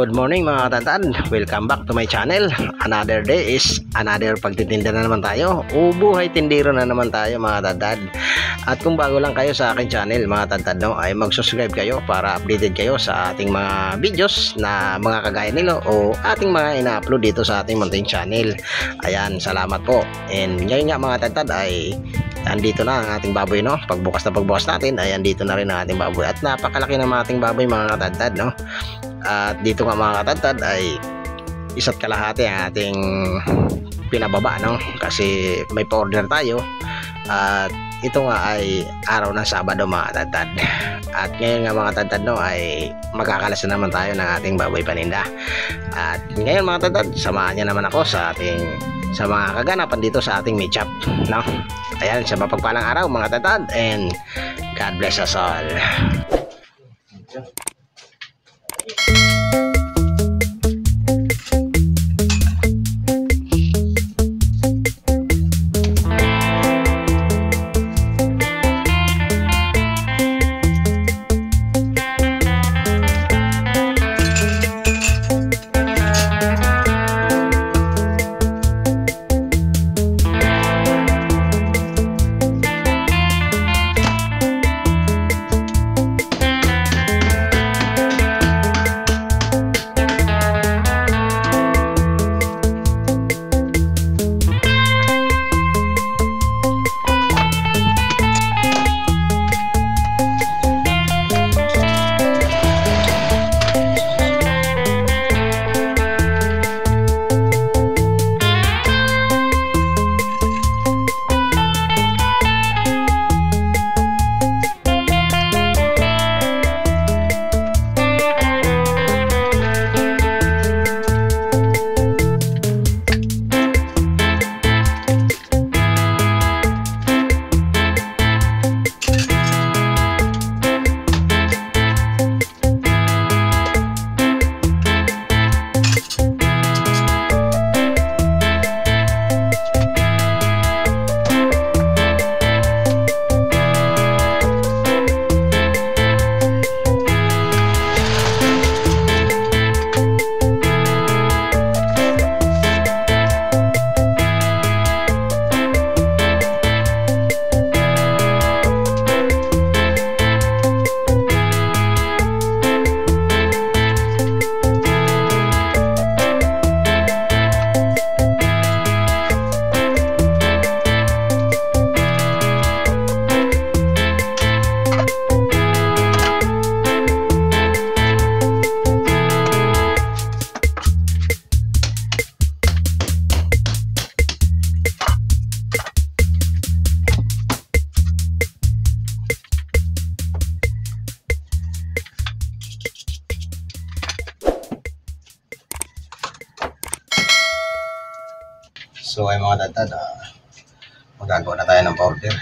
Good morning mga katantad, welcome back to my channel. Another day is another pagtitinda na naman tayo. Buhay tindero na naman tayo mga katantad. At kung bago lang kayo sa aking channel mga katantad, no, ay mag-subscribe kayo para updated kayo sa ating mga videos na mga kagaya nilo o ating mga ina-upload dito sa ating munting channel. Ayan, salamat po. And ngayon nga mga katantad ay andito na ang ating baboy, no. Pagbukas natin ay andito na rin ang ating baboy. At napakalaki ng ating baboy mga katantad, no. At dito nga mga katantad ay isa't kalahati ang ating pinababa, no, kasi may pa-order tayo. At ito nga ay araw ng Sabado mga katantad. At ngayon nga mga katantad, no, ay magkakalas na naman tayo ng ating baboy paninda. At ngayon mga katantad, samahan niyo naman ako sa mga kaganapan dito sa ating meat shop, no. Ayan, sa mapagpalang araw mga katantad, and God bless us all. So ay mga katantad, magagawa na tayo ng pa-order.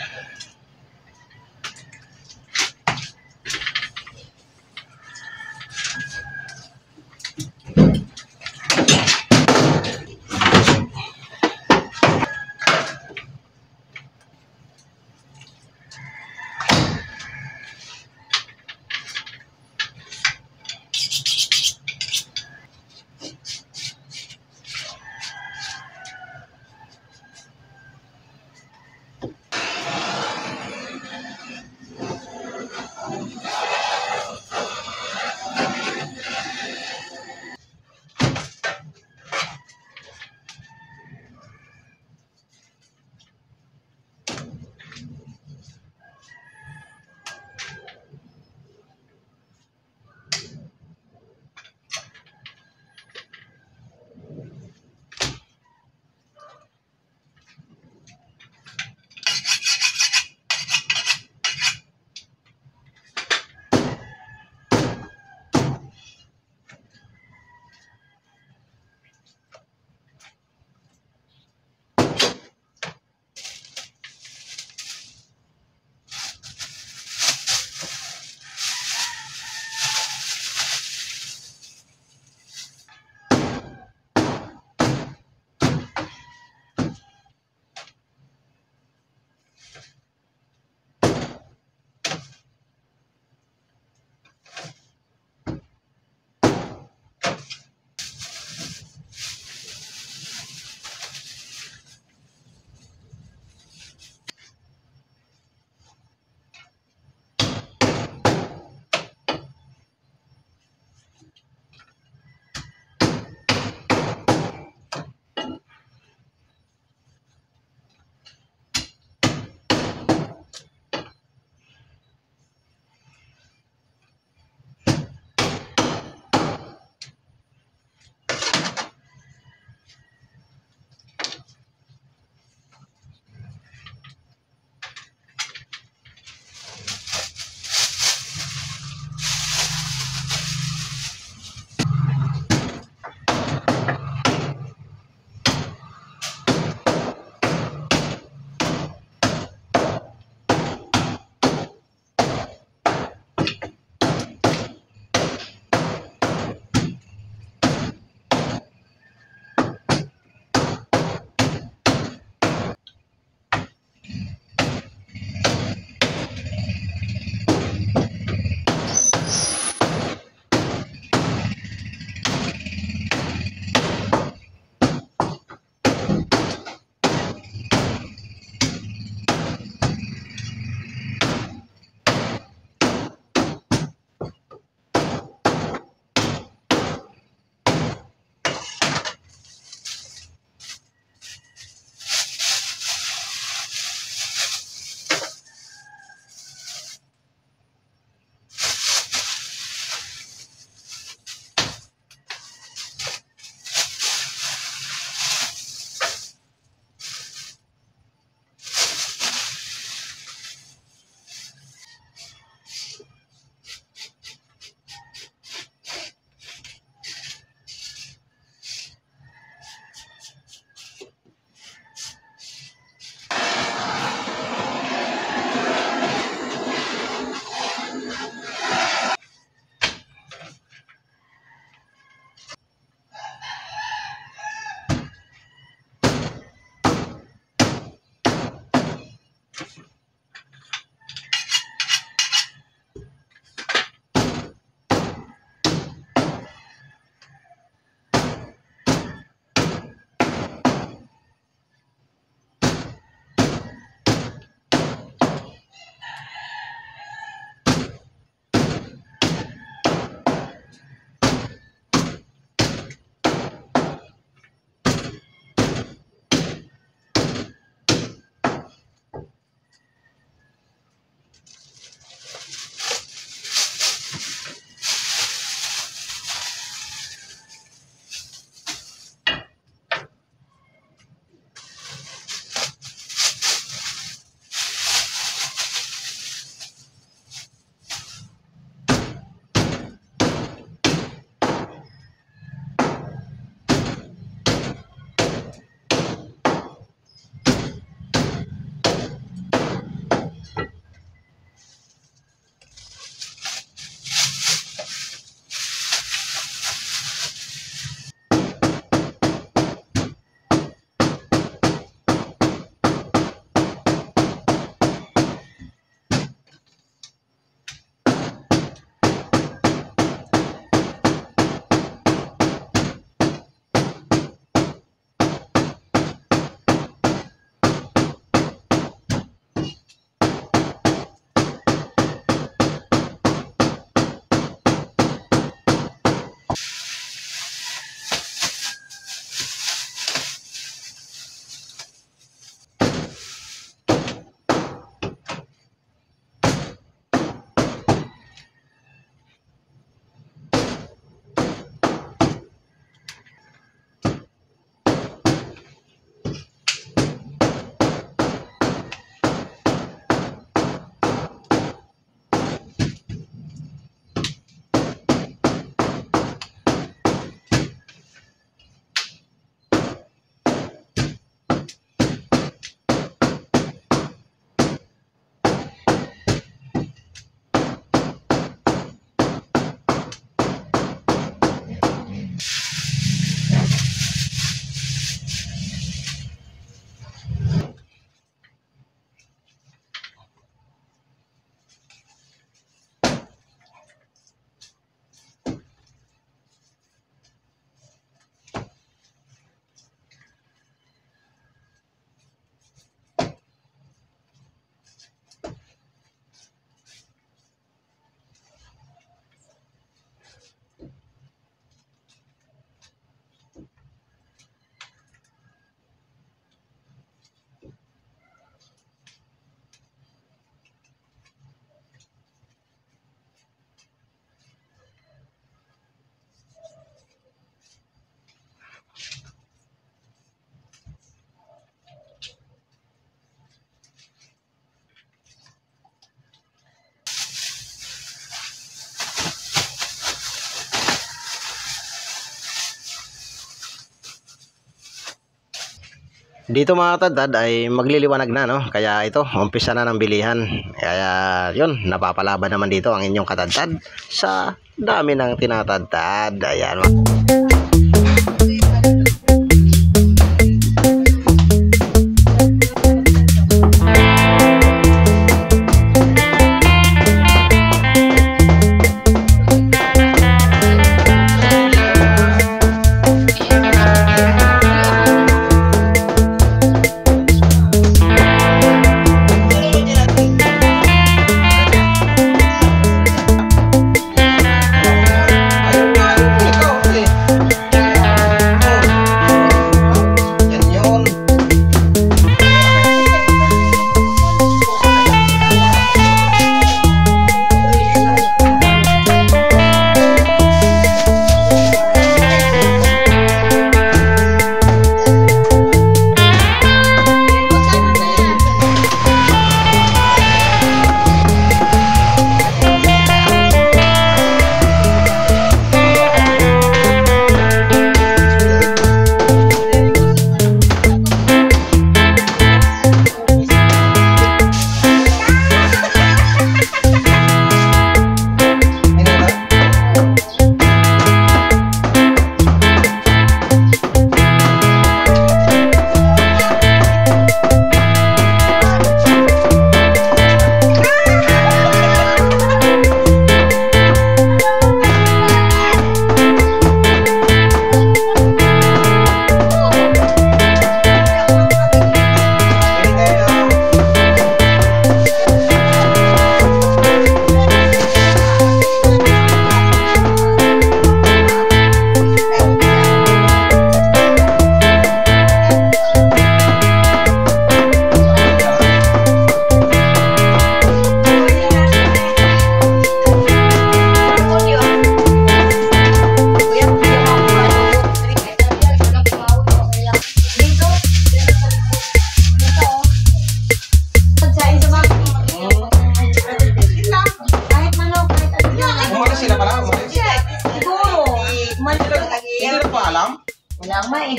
Dito mga tadad ay magliliwanag na, no? Kaya ito, umpisa na ng bilihan. Kaya yun, napapalaban naman dito ang inyong katadtad sa dami ng tinatadtad. Ayan.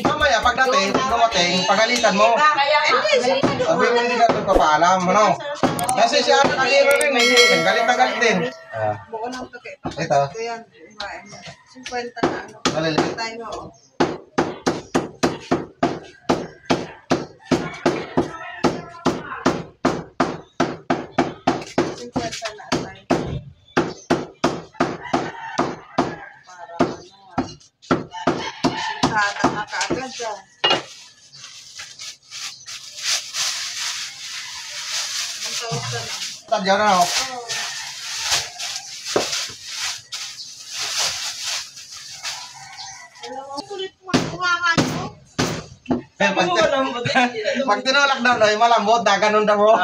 Mamaya, pagdating, dumating, pagalitan mo. Sabi mo hindi ka nagpapaalam, ano? Kasi si Ate Kaliro rin, galit na galit din. Ito. 50 na ano. Maliliit. Tayo, oo. Kada na kaagad dyan. Ang tawag ka na. Tadyaw na ako. Alam mo, sulit mo ang kuhangan mo. Pag tinulak daw, malambot, ganun daw mo.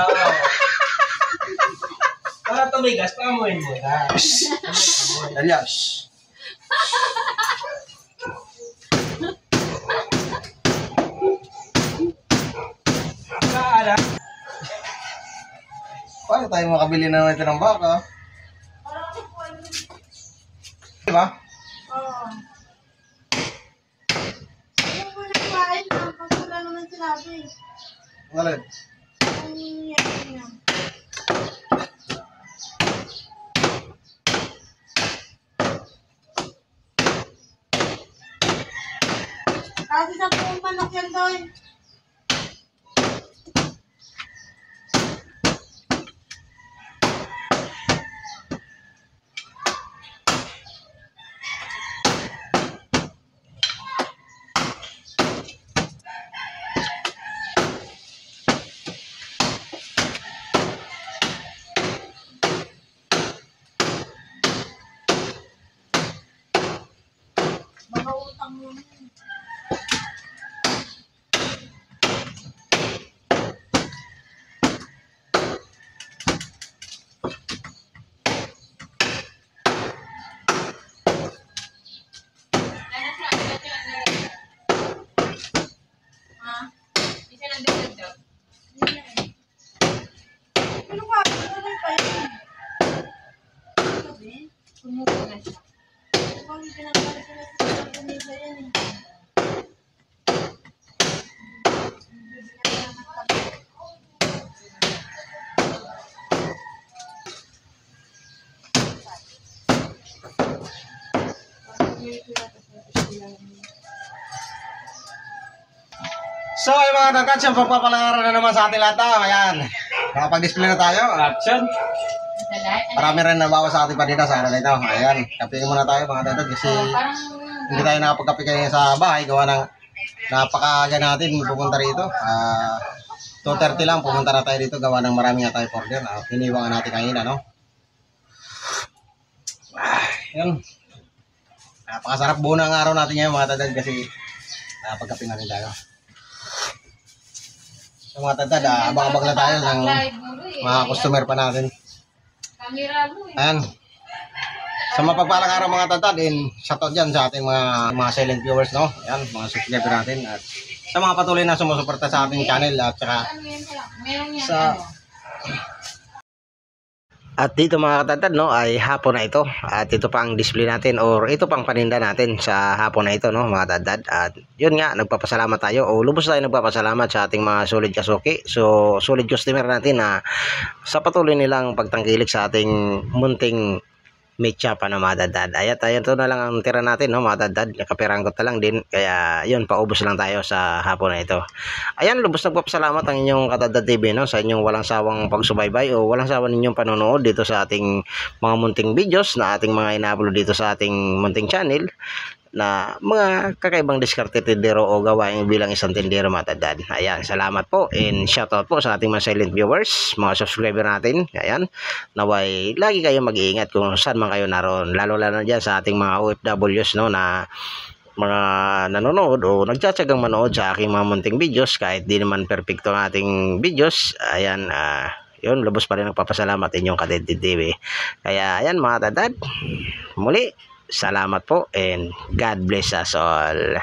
Para tumigas, pamuhin mo. Alias. Paano tayo makabili na natin ng baka? Diba? Oo. Alam mo, nagkain na. Kasi wala naman sinabi. Walid. Ang yan niya. Kasi sa buong manok yan doon. Baka utang mo na. Ano ka? Ano pa yun? Sabi? Sumuko na siya. Bakit pinagpalit ko na sa Indonesia yan eh? So ay mga tatad, siyang pagpapalaran na naman sa ating lahat. Ayan, nakapag-display na tayo. Action! Marami rin nabawa sa ating panita sa araw na ito. Ayan, kapihin muna tayo mga tatad kasi hindi tayo nakapagkapi kayo sa bahay. Gawa ng napakaaga natin pupunta rito. 2:30 lang pumunta na tayo dito. Gawa ng marami nga tayo order. Iniwangan natin kanina, no? Ayan. Napakasarap buo ng araw natin ngayon mga tatad kasi nakapagkapi na rin tayo. So mga tatad, abang-abang na tayo ng mga customer pa natin. Kamera mo eh. Ayan. Sa mapagpalang araw mga tatad, shoutout dyan sa ating mga silent viewers, no? Ayan, mga subscriber natin. At sa mga patuloy na sumusuporta sa ating channel at saka Ano yan pala? Meron yan sa... ano? At dito mga katatad, no, ay hapon na ito. At ito pa ang display natin or ito pang paninda natin sa hapon na ito, no, mga tatad. At yun nga, nagpapasalamat tayo o lubos tayo nagpapasalamat sa ating mga solid kasuki. So, solid customer natin na sa patuloy nilang pagtangkilik sa ating munting mecha pa na mga tatad. Ayat, ito na lang ang tira natin, no, mga tatad. Kapiranggot na lang din. Kaya yun, paubos lang tayo sa hapon na ito. Ayan, lubos nagpapasalamat ang inyong Katadad TV, no, sa inyong walang sawang pagsubaybay o walang sawang ninyong panonood dito sa ating mga munting videos na ating mga ina-upload dito sa ating munting channel na mga kakaibang diskarte tindero o gawain bilang isang tindero mga tatad. Ayan, salamat po and shoutout po sa ating mga silent viewers, mga subscriber natin. Ayan, naway lagi kayo mag-iingat kung saan man kayo naroon, lalo na dyan sa ating mga OFWs, no, na mga nanonood o nagtsatsagang manood sa aking mga munting videos kahit di naman perfecto ang ating videos. Ayan, yun, lubos pa rin nagpapasalamat inyong Katadad TV. Kaya ayan mga tatad, muli salamat po and God bless us all.